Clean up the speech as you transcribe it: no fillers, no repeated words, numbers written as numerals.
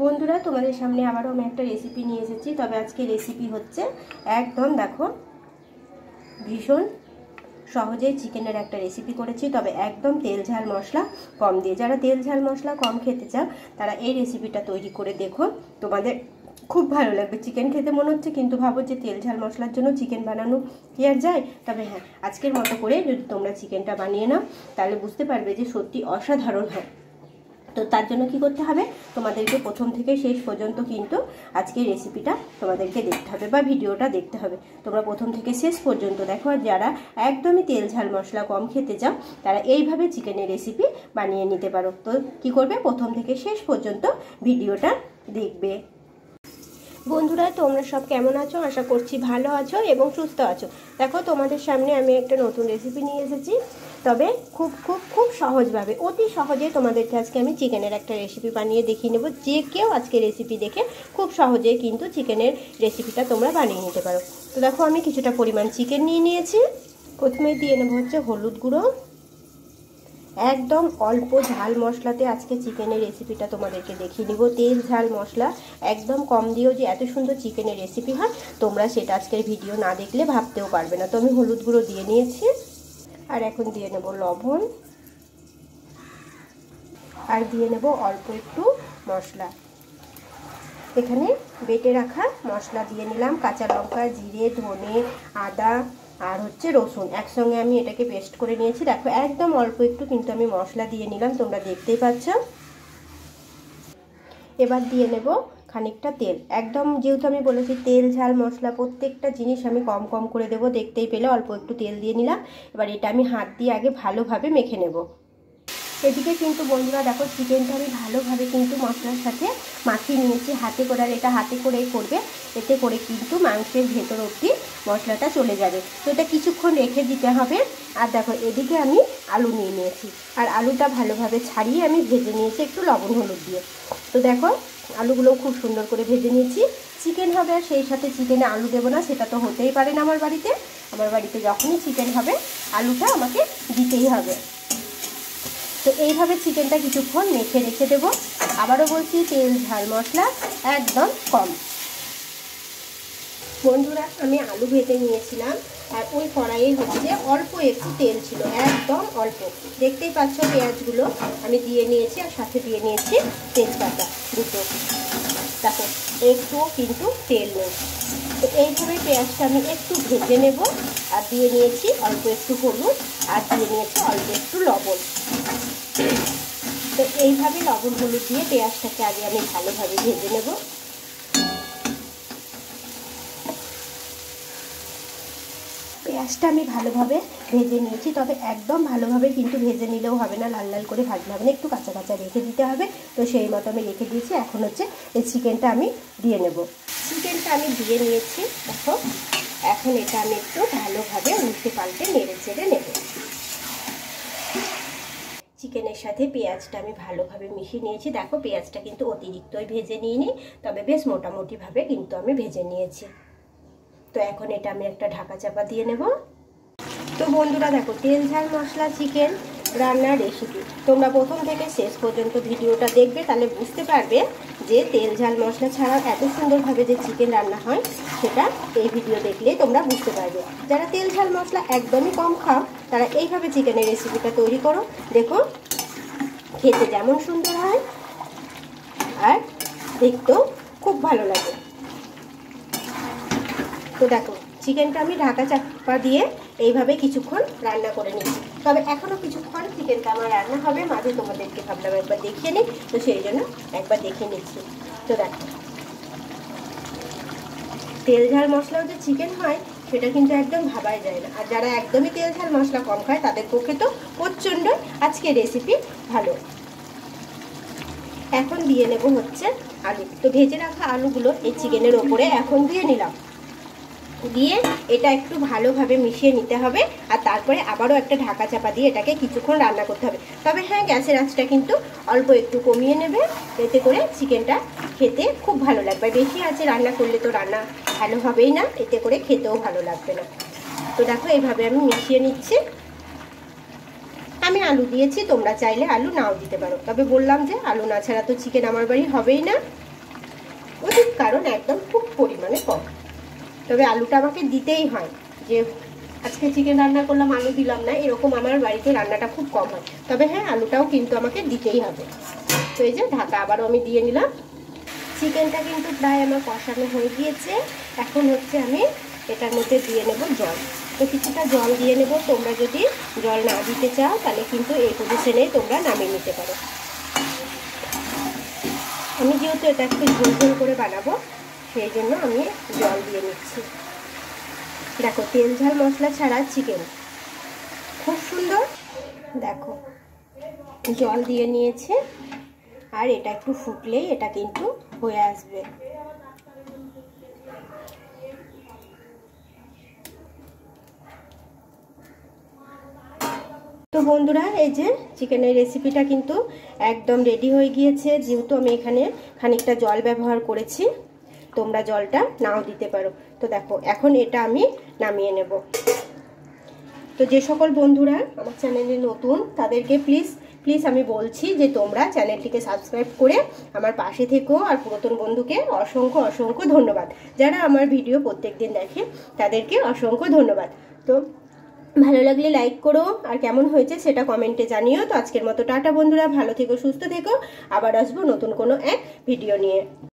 বন্ধুরা, তোমাদের সামনে আবারও আমি একটা রেসিপি নিয়ে এসেছি। তবে আজকে রেসিপি হচ্ছে একদম দেখো ভীষণ সহজেই চিকেনের একটা রেসিপি করেছি, তবে একদম তেল ঝাল মশলা কম দিয়ে। যারা তেল ঝাল মশলা কম খেতে চাও তারা এই রেসিপিটা তৈরি করে দেখো, তোমাদের খুব ভালো লাগবে। চিকেন খেতে মনে হচ্ছে কিন্তু ভাবো যে তেল ঝাল মশলার জন্য চিকেন বানানো কি আর যায়। তবে হ্যাঁ, আজকের মতো করে যদি তোমরা চিকেনটা বানিয়ে নাও তাহলে বুঝতে পারবে যে সত্যি অসাধারণ হয়। তো তার জন্য কি করতে হবে, তোমাদেরকে প্রথম থেকে শেষ পর্যন্ত কিন্তু আজকের রেসিপিটা তোমাদেরকে দেখতে হবে বা ভিডিওটা দেখতে হবে। তোমরা প্রথম থেকে শেষ পর্যন্ত দেখো। আর যারা একদমই তেল ঝাল মশলা কম খেতে চাও তারা এইভাবে চিকেনের রেসিপি বানিয়ে নিতে পারো। তো কি করবে, প্রথম থেকে শেষ পর্যন্ত ভিডিওটা দেখবে। বন্ধুরা, তোমরা সব কেমন আছো? আশা করছি ভালো আছো এবং সুস্থ আছো। দেখো, তোমাদের সামনে আমি একটা নতুন রেসিপি নিয়ে এসেছি, তবে খুব খুব খুব সহজভাবে, অতি সহজে তোমাদেরকে আজকে আমি চিকেনের একটা রেসিপি বানিয়ে দেখিয়ে নেব। যে কেউ আজকে রেসিপি দেখে খুব সহজেই কিন্তু চিকেনের রেসিপিটা তোমরা বানিয়ে নিতে পারো। তো দেখো, আমি কিছুটা পরিমাণ চিকেন নিয়ে নিয়েছি। প্রথমে দিয়ে নেবো হচ্ছে হলুদ গুঁড়ো। একদম অল্প ঝাল মশলাতে আজকে চিকেনের রেসিপিটা তোমাদেরকে দেখিয়ে নিব। তেল ঝাল মশলা একদম কম দিয়েও যে এত সুন্দর চিকেনের রেসিপি হয়, তোমরা সেটা আজকের ভিডিও না দেখলে ভাবতেও পারবে না। তো আমি হলুদ গুঁড়ো দিয়ে নিয়েছি। আর এখন দিয়ে নেব লবণ, আর দিয়ে নেব অল্প একটু মশলা। এখানে বেটে রাখা মশলা দিয়ে নিলাম। কাঁচা লঙ্কা, জিরে, ধনে, আদা আর হচ্ছে রসুন একসঙ্গে আমি এটাকে পেস্ট করে নিয়েছি। দেখো, একদম অল্প একটু কিন্তু আমি মশলা দিয়ে নিলাম, তোমরা দেখতেই পাচ্ছ। এবার দিয়ে নেব খানিকটা তেল। একদম যেহেতু আমি বলেছি তেল ঝাল মশলা প্রত্যেকটা জিনিস আমি কম কম করে দেবো, দেখতেই পেলে অল্প একটু তেল দিয়ে নিলাম। এবার এটা আমি হাত দিয়ে আগে ভালোভাবে মেখে নেব। এদিকে কিন্তু বন্ধুরা দেখো, চিকেনটা আমি ভালোভাবে কিন্তু মশলার সাথে মাখিয়ে নিয়েছি হাতে করে। আর এটা হাতে করেই করবে, এতে করে কিন্তু মাংসের ভেতর অবধি মশলাটা চলে যাবে। তো এটা কিছুক্ষণ রেখে দিতে হবে। আর দেখো, এদিকে আমি আলু নিয়ে নিয়েছি, আর আলুটা ভালোভাবে ছাড়িয়ে আমি ভেজে নিয়েছি একটু লবণ হলুদ দিয়ে। তো দেখো, আলুগুলোও খুব সুন্দর করে ভেজে নিয়েছি। চিকেন হবে আর সেই সাথে চিকেনে আলু দেবো না, সেটা তো হতেই পারে না। আমার বাড়িতে যখনই চিকেন হবে আলুটা আমাকে দিতেই হবে। তো এইভাবে চিকেনটা কিছুক্ষণ মেখে রেখে দেবো। আবারও বলছি, তেল ঝাল মশলা একদম কম। বন্ধুরা, আমি আলু ভেজে নিয়েছিলাম, আর ওই কড়াইয়ে হচ্ছে অল্প একটু তেল ছিল, একদম অল্প। দেখতেই পাচ্ছ পেঁয়াজগুলো আমি দিয়ে নিয়েছি, আর সাথে দিয়ে নিয়েছি তেজপাতা দুটো। দেখো, একটুও কিন্তু তেল নেই। তো এইভাবে পেঁয়াজটা আমি একটু ভেজে নেব। আর দিয়ে নিয়েছি অল্প একটু হলুদ, আর দিয়ে নিয়েছি অল্প একটু লবণ। তো এইভাবে লবণ হলুদ দিয়ে পেঁয়াজটাকে আগে আমি ভালোভাবে ভেজে নেব। পেঁয়াজটা আমি ভালোভাবে ভেজে নিয়েছি, তবে একদম ভালোভাবে কিন্তু ভেজে নিলেও হবে না, লাল লাল করে ভাজলে হবে না, একটু কাঁচা কাঁচা রেখে দিতে হবে। তো সেই মতো আমি রেখে দিয়েছি। এখন হচ্ছে এই চিকেনটা আমি দিয়ে নেব। চিকেনটা আমি দিয়ে নিয়েছি। দেখো, এখন এটা আমি একটু ভালোভাবে উল্টে পাল্টে নেড়ে চেড়ে নেব। চিকেনের সাথে পেঁয়াজটা আমি ভালোভাবে মিশিয়ে নিয়েছি। দেখো, পেঁয়াজটা কিন্তু অতিরিক্তই ভেজে নিইনি, তবে বেশ মোটামুটিভাবে কিন্তু আমি ভেজে নিয়েছি। তো এখন এটা আমি একটা ঢাকা চাপা দিয়ে নেব। তো বন্ধুরা দেখো, তেল ঝাল মশলা চিকেন রান্নার রেসিপি তোমরা প্রথম থেকে শেষ পর্যন্ত ভিডিওটা দেখবে, তাহলে বুঝতে পারবে যে তেল ঝাল মশলা ছাড়াও এত সুন্দরভাবে যে চিকেন রান্না হয় সেটা এই ভিডিও দেখলে তোমরা বুঝতে পারবে। যারা তেল ঝাল মশলা একদমই কম খাও তারা এইভাবে চিকেনের রেসিপিটা তৈরি করো। দেখো, খেতে যেমন সুন্দর হয় আর দেখতেও খুব ভালো লাগে। তো দেখো, চিকেনটা আমি ঢাকা চাপা দিয়ে এইভাবে কিছুক্ষণ রান্না করে নিচ্ছি। তবে এখনও কিছুক্ষণ চিকেনটা আমার রান্না হবে, মাঝে তোমাদেরকে ভাবলাম একবার দেখিয়ে নিই, তো সেই জন্য একবার দেখিয়ে নিচ্ছি। তো দেখো, তেল ঝাল মশলাও যে চিকেন হয় সেটা কিন্তু একদম ভাবাই যায় না। আর যারা একদমই তেল ঝাল মশলা কম খায় তাদের পক্ষে তো প্রচণ্ড আজকে রেসিপি ভালো। এখন দিয়ে নেব হচ্ছে আলু। তো ভেজে রাখা আলুগুলো এই চিকেনের ওপরে এখন দিয়ে নিলাম। দিয়ে এটা একটু ভালোভাবে মিশিয়ে নিতে হবে। আর তারপরে আবারও একটা ঢাকা চাপা দিয়ে এটাকে কিছুক্ষণ রান্না করতে হবে। তবে হ্যাঁ, গ্যাসের আঁচটা কিন্তু অল্প একটু কমিয়ে নেবে, এতে করে চিকেনটা খেতে খুব ভালো লাগবে। বেশি আঁচে রান্না করলে তো রান্না ভালো হবেই না, এতে করে খেতেও ভালো লাগবে না। তো দেখো, এইভাবে আমি মিশিয়ে নিচ্ছি। আমি আলু দিয়েছি, তোমরা চাইলে আলু নাও দিতে পারো, তবে বললাম যে আলু না ছাড়া তো চিকেন আমার বাড়ি হবেই না। অধিক কারণ একদম খুব পরিমাণে কম। তবে আলুটা আমাকে দিতেই হয়, যে আজকে চিকেন রান্না করলাম আলু দিলাম না, এরকম আমার বাড়িতে রান্নাটা খুব কম হয়। তবে হ্যাঁ, আলুটাও কিন্তু আমাকে দিতেই হবে। তো এই যে ঢাকা আবারও আমি দিয়ে নিলাম। চিকেনটা কিন্তু প্রায় আমার কষানো হয়ে গিয়েছে। এখন হচ্ছে আমি এটার মধ্যে দিয়ে নেব জল। তো কিছুটা জল দিয়ে নেব। তোমরা যদি জল না দিতে চাও তাহলে কিন্তু এই পজিশনে তোমরা নামিয়ে নিতে পারো। আমি যেহেতু এটা একটু ঝোল ঝোল করে বানাবো, সেই জন্য আমি জল দিয়ে নিচ্ছি। দেখো, তেল ঝাল মশলা ছাড়া চিকেন খুব সুন্দর। দেখো, জল দিয়ে নিয়েছে, আর এটা একটু ফুটলেই এটা কিন্তু হয়ে আসবে। তো বন্ধুরা, এই যে চিকেনের রেসিপিটা কিন্তু একদম রেডি হয়ে গিয়েছে। যেহেতু আমি এখানে খানিকটা জল ব্যবহার করেছি, তোমরা জলটা নাও দিতে পারো। তো দেখো, এখন এটা আমি নামিয়ে নেব। তো যে সকল বন্ধুরা আমার চ্যানেলে নতুন, তাদেরকে প্লিজ আমি বলছি যে তোমরা চ্যানেলটিকে সাবস্ক্রাইব করে আমার পাশে থেকো। আর পুরাতন বন্ধুকে অসংখ্য ধন্যবাদ। যারা আমার ভিডিও প্রত্যেকদিন দেখে তাদেরকে অসংখ্য ধন্যবাদ। তো ভালো লাগলে লাইক করো, আর কেমন হয়েছে সেটা কমেন্টে জানিও। তো আজকের মতো টাটা বন্ধুরা, ভালো থেকো, সুস্থ থেকো। আবার আসবো নতুন কোনো এক ভিডিও নিয়ে।